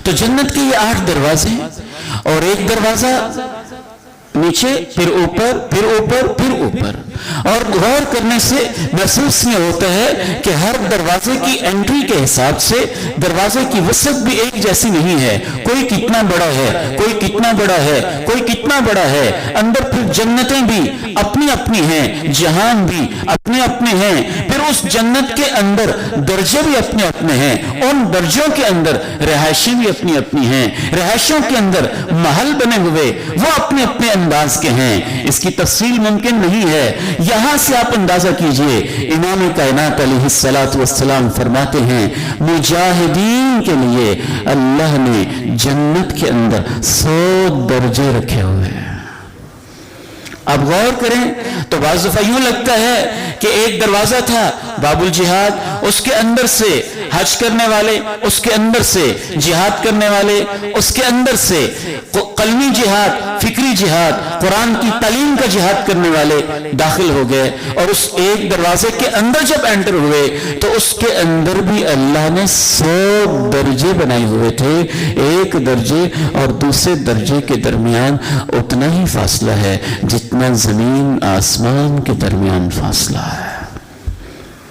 تو جنت کے یہ 8 دروازے ہیں، اور ایک دروازہ نیچے، پھر اوپر، پھر اوپر، پھر اوپر. اور غور کرنے سے محسوس یہ ہوتا ہے کہ ہر دروازے کی انٹری کے حساب سے دروازے کی وسعت بھی ایک جیسی نہیں ہے. کوئی کتنا بڑا ہے، کوئی کتنا بڑا ہے، کوئی کتنا بڑا ہے. اندر پھر جنتیں بھی اپنی اپنی ہیں، جہان بھی اپنے اپنے ہیں. پھر اس جنت کے اندر درجے بھی اپنے اپنے ہیں، ان درجوں کے اندر رہائشیں بھی اپنی اپنی ہیں. رہائشوں کے اندر محل بنے ہوئے وہ اپنے اپنے انداز کے ہیں. اس کی تفصیل ممکن نہیں ہے. یہاں سے آپ اندازہ کیجئے، امام کائنات علیہ السلام فرماتے ہیں مجاہدین کے لیے اللہ نے جنت کے اندر 100 درجے رکھے ہوئے ہیں. اب غور کریں تو بعض دفعہ یوں لگتا ہے کہ ایک دروازہ تھا باب الجہاد، اس کے اندر سے حج کرنے والے، اس کے اندر سے جہاد کرنے والے، اس کے اندر سے قلمی جہاد، فکری جہاد، قرآن کی تعلیم کا جہاد کرنے والے داخل ہو گئے. اور اس ایک دروازے کے اندر جب انٹر ہوئے تو اس کے اندر بھی اللہ نے 100 درجے بنائے ہوئے تھے. ایک درجے اور دوسرے درجے کے درمیان اتنا ہی فاصلہ ہے جتنا زمین آسمان کے درمیان فاصلہ ہے.